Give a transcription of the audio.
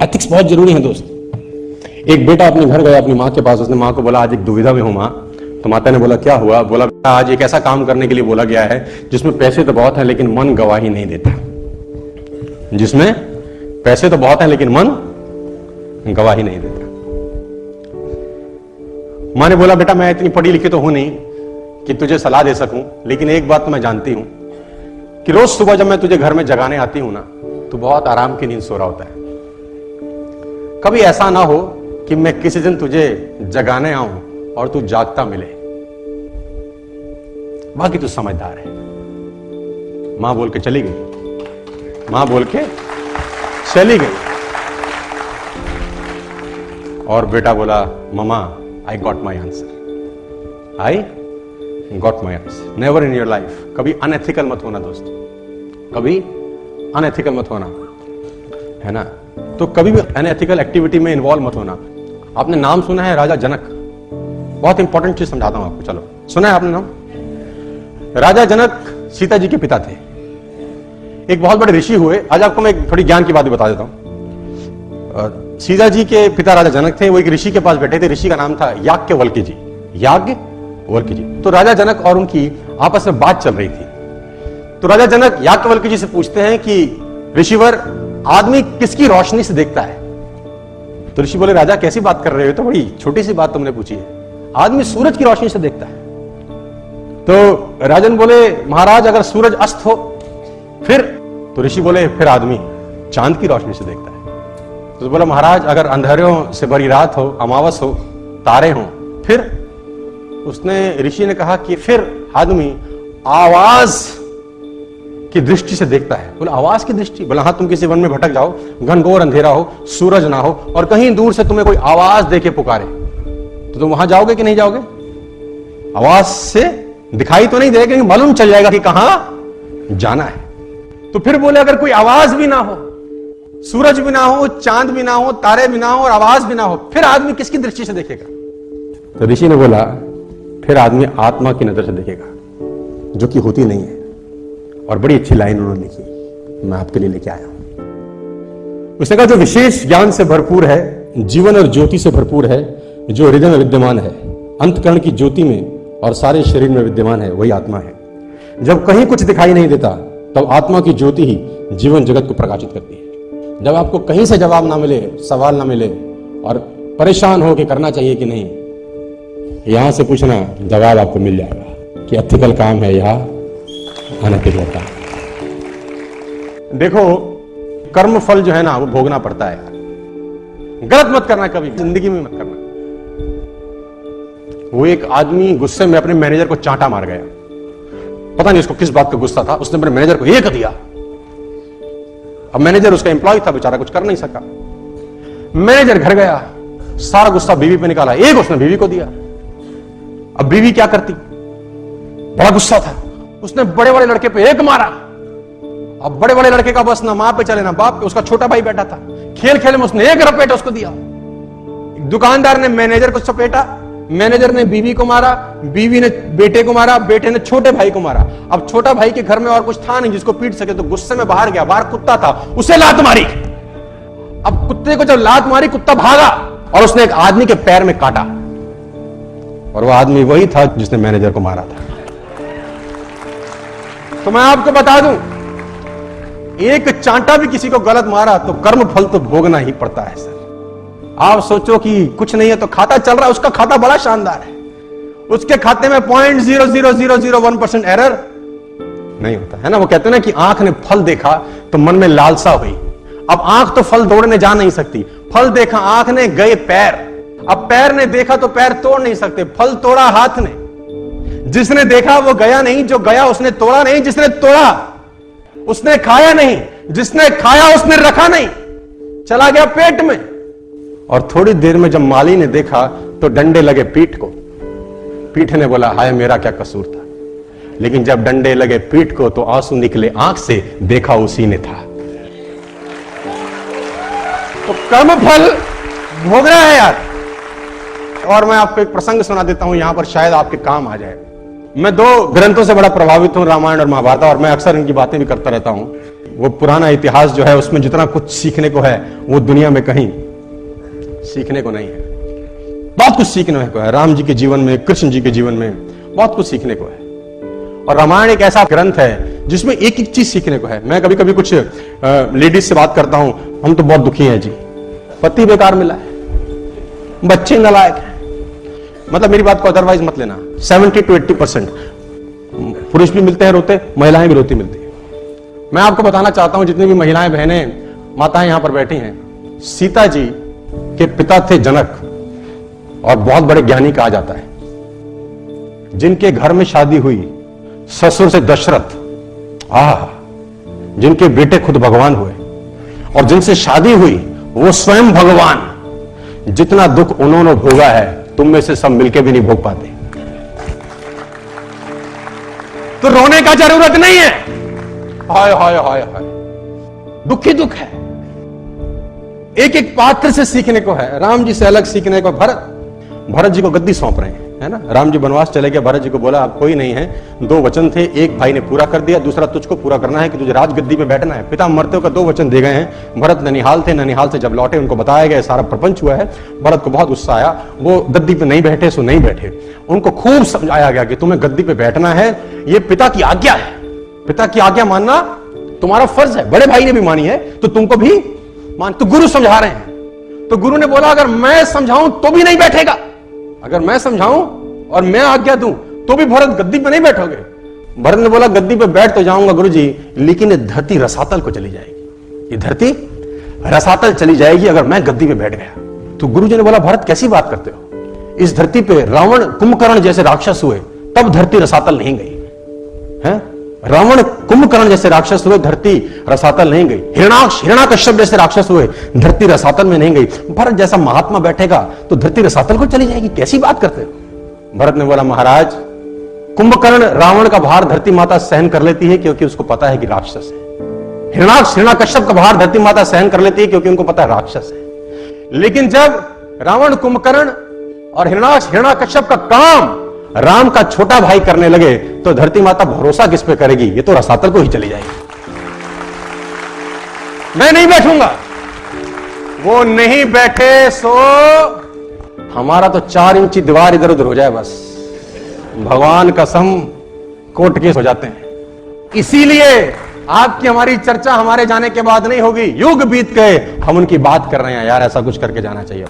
Ethics बहुत जरूरी है दोस्त। एक बेटा अपने घर गया अपनी माँ के पास, उसने माँ को बोला आज एक दुविधा में हूं माँ। तो माता ने बोला क्या हुआ? बोला आज एक ऐसा काम करने के लिए बोला गया है जिसमें पैसे तो बहुत है लेकिन मन गवाही नहीं देता। जिसमें पैसे तो बहुत है लेकिन मन गवाही नहीं देता। माँ ने बोला बेटा मैं इतनी पढ़ी लिखी तो हूं नहीं कि तुझे सलाह दे सकूं, लेकिन एक बात तो मैं जानती हूं कि रोज सुबह जब मैं तुझे घर में जगाने आती हूं ना, तो बहुत आराम की नींद सो रहा होता है। कभी ऐसा ना हो कि मैं किसी दिन तुझे जगाने आऊं और तू जागता मिले। बाकी तू समझदार है। मां बोल के चली गई। मां बोल के चली गई और बेटा बोला mama I got my answer. I got my answer. Never in your life कभी अनएथिकल मत होना दोस्त, कभी अनएथिकल मत होना, है ना। तो कभी भी अनएथिकल एक्टिविटी में इन्वॉल्व मत होना। आपने नाम सुना है राजा जनक? बहुत इंपॉर्टेंट चीज समझाता हूं आपको। चलो, सुना है आपने नाम? राजा जनक सीता जी के पिता थे। एक बहुत बड़े ऋषि हुए। आज आपको मैं थोड़ी ज्ञान की बात भी बता देता हूं। सीता जी के पिता राजा जनक थे। वो एक ऋषि के पास बैठे थे। ऋषि का नाम था याज्ञवल्क्य जी। याज्ञवल्क्य जी। तो राजा जनक और उनकी आपस में बात चल रही थी। तो राजा जनक याज्ञवल्क्य जी से पूछते हैं कि ऋषिवर, आदमी किसकी रोशनी से देखता है? तो ऋषि बोले राजा कैसी बात कर रहे हो? तो बड़ी छोटी सी बात तुमने पूछी है। आदमी सूरज की रोशनी से देखता है। तो राजन बोले महाराज अगर सूरज अस्त हो फिर? तो ऋषि बोले फिर आदमी चांद की रोशनी से देखता है। तो बोला महाराज अगर अंधेरों से भरी रात हो, अमावस हो, तारे हो फिर? उसने ऋषि ने कहा कि फिर आदमी आवाज की दृष्टि से देखता है। बोला आवाज की दृष्टि? बोला हाँ, तुम किसी वन में भटक जाओ, घनघोर अंधेरा हो, सूरज ना हो और कहीं दूर से तुम्हें कोई आवाज देके पुकारे, तो तुम वहां जाओगे कि नहीं जाओगे? आवाज से दिखाई तो नहीं देगा, मालूम चल जाएगा कि कहां जाना है। तो फिर बोले अगर कोई आवाज भी ना हो, सूरज भी ना हो, चांद भी ना हो, तारे भी ना हो और आवाज भी ना हो, फिर आदमी किसकी दृष्टि से देखेगा? तो ऋषि ने बोला फिर आदमी आत्मा की नजर से देखेगा, जो कि होती नहीं है। और बड़ी अच्छी लाइन उन्होंने लिखी, मैं आपके लिए लेके आया हूं। उसने कहा जो विशेष ज्ञान से भरपूर है, जीवन और ज्योति से भरपूर है, जो हृदय में विद्यमान है, अंतकरण की ज्योति में और सारे शरीर में विद्यमान है, वही आत्मा है। जब कहीं कुछ दिखाई नहीं देता तब आत्मा की ज्योति ही जीवन जगत को प्रकाशित करती है। जब आपको कहीं से जवाब ना मिले, सवाल ना मिले और परेशान हो कि करना चाहिए कि नहीं, यहां से पूछना, जवाब आपको मिल जाएगा कि एथिकल काम है या अनएथिकल काम। देखो कर्म फल जो है ना वो भोगना पड़ता है यार। गलत मत करना, कभी जिंदगी में मत करना। वो एक आदमी गुस्से में अपने मैनेजर को चांटा मार गया। पता नहीं उसको किस बात का गुस्सा था, उसने अपने मैनेजर को एक दिया। अब मैनेजर उसका एम्प्लॉय था, बेचारा कुछ कर नहीं सका। मैनेजर घर गया, सारा गुस्सा बीवी पे निकाला, एक उसने बीवी को दिया। अब बीवी क्या करती? बड़ा गुस्सा था, उसने बड़े बड़े लड़के पे एक मारा। अब बड़े बड़े लड़के का बस ना मां पे चले ना बाप पे, उसका छोटा भाई बैठा था, खेल खेल में उसने एक रपेट उसको दिया। दुकानदार ने मैनेजर को सपेटा, मैनेजर ने बीवी को मारा, बीवी ने बेटे को मारा, बेटे ने छोटे भाई को मारा। अब छोटा भाई के घर में और कुछ था नहीं जिसको पीट सके, तो गुस्से में बाहर गया। बाहर कुत्ता था, उसे लात मारी। अब कुत्ते को जब लात मारी, कुत्ता भागा और उसने एक आदमी के पैर में काटा, और वो आदमी वही था जिसने मैनेजर को मारा था। तो मैं आपको बता दूं, एक चांटा भी किसी को गलत मारा तो कर्म फल तो भोगना ही पड़ता है सर। आप सोचो कि कुछ नहीं है तो खाता चल रहा है, उसका खाता बड़ा शानदार है, उसके खाते में 0.00001% एरर नहीं होता है ना। वो कहते हैं ना कि आंख ने फल देखा तो मन में लालसा हुई। अब आंख तो फल तोड़ने जा नहीं सकती, फल देखा आंख ने, गए पैर। अब पैर ने देखा तो पैर तोड़ नहीं सकते, फल तोड़ा हाथ ने। जिसने देखा वो गया नहीं, जो गया उसने तोड़ा नहीं, जिसने तोड़ा उसने खाया नहीं, जिसने खाया उसने रखा नहीं, चला गया पेट में। और थोड़ी देर में जब माली ने देखा तो डंडे लगे पीठ को। पीठ ने बोला हाय मेरा क्या कसूर था, लेकिन जब डंडे लगे पीठ को तो आंसू निकले आंख से, देखा उसी ने था। तो कर्म फल भोगना है यार। और मैं आपको एक प्रसंग सुना देता हूं, यहां पर शायद आपके काम आ जाए। मैं दो ग्रंथों से बड़ा प्रभावित हूं, रामायण और महाभारत, और मैं अक्सर इनकी बातें भी करता रहता हूं। वो पुराना इतिहास जो है उसमें जितना कुछ सीखने को है वो दुनिया में कहीं सीखने को नहीं है। बहुत कुछ सीखने को है राम जी के जीवन में, कृष्ण जी के जीवन में बहुत कुछ सीखने को है। और रामायण एक ऐसा ग्रंथ है जिसमें एक एक चीज सीखने को है। मैं कभी कभी कुछ लेडीज से बात करता हूं, हम तो बहुत दुखी हैं जी, पति बेकार मिला है, बच्चे नालायक हैं। मतलब मेरी बात को अदरवाइज मत लेना, 70 to 80% पुरुष भी मिलते हैं रोते, महिलाएं भी रोती मिलती हैं। मैं आपको बताना चाहता हूं, जितनी भी महिलाएं, बहनें, माताएं यहां पर बैठी हैं, सीता जी के पिता थे जनक, और बहुत बड़े ज्ञानी कहा जाता है। जिनके घर में शादी हुई ससुर से दशरथ, जिनके बेटे खुद भगवान हुए, और जिनसे शादी हुई वो स्वयं भगवान। जितना दुख उन्होंने भोगा है तुम में से सब मिलके भी नहीं भोग पाते। तो रोने का जरूरत नहीं है। हाय हाय हाय हाय, दुख ही दुख है। एक एक पात्र से सीखने को है, राम जी से अलग सीखने को। भरत जी को गद्दी सौंप रहे हैं, है ना। राम जी वनवास चले गए, भरत जी को बोला आप कोई नहीं है, 2 वचन थे, एक भाई ने पूरा कर दिया, दूसरा तुझको पूरा करना है कि तुझे राजगद्दी पे बैठना है। पिता मरते हुए 2 वचन दे गए हैं। भरत ननिहाल थे, ननिहाल से जब लौटे उनको बताया गया सारा प्रपंच हुआ है। भरत को बहुत गुस्सा आया, वो गद्दी पे नहीं बैठे सो नहीं बैठे। उनको खूब समझाया गया कि तुम्हें गद्दी पे बैठना है, ये पिता की आज्ञा है, पिता की आज्ञा मानना तुम्हारा फर्ज है। बड़े भाई ने भी मानी है तो तुमको भी मान। तो गुरु समझा रहे हैं, तो गुरु ने बोला अगर मैं समझाऊं तो भी नहीं बैठेगा, अगर मैं समझाऊं और मैं आज्ञा दूं तो भी भरत गद्दी पे नहीं बैठोगे। भरत ने बोला गद्दी पे बैठ तो जाऊंगा गुरुजी, लेकिन ये धरती रसातल को चली जाएगी, ये धरती रसातल चली जाएगी अगर मैं गद्दी पे बैठ गया। तो गुरुजी ने बोला भरत कैसी बात करते हो, इस धरती पे रावण कुंभकर्ण जैसे राक्षस हुए तब धरती रसातल नहीं गई है। रावण कुंभकर्ण जैसे राक्षस हुए, धरती रसातल नहीं गई। हिरण्याकश्यप जैसे राक्षस हुए, धरती रसातल में नहीं गई। भरत जैसा महात्मा बैठेगा तो धरती रसातल को चली जाएगी, कैसी बात करते हो। भरत ने बोला महाराज, कुंभकर्ण रावण का भार धरती माता सहन कर लेती है क्योंकि उसको पता है कि राक्षस है। हिरण्याकश्यप का भार धरती माता सहन कर लेती है क्योंकि उनको पता है राक्षस है। लेकिन जब रावण, कुंभकर्ण और हिरण्याकश्यप का काम राम का छोटा भाई करने लगे तो धरती माता भरोसा किस पे करेगी, ये तो रसातल को ही चली जाएगी। मैं नहीं बैठूंगा। वो नहीं बैठे सो हमारा तो 4 इंची दीवार इधर उधर हो जाए बस, भगवान कसम कोर्ट केस हो जाते हैं। इसीलिए आपकी हमारी चर्चा हमारे जाने के बाद नहीं होगी, युग बीत गए हम उनकी बात कर रहे हैं। यार ऐसा कुछ करके जाना चाहिए।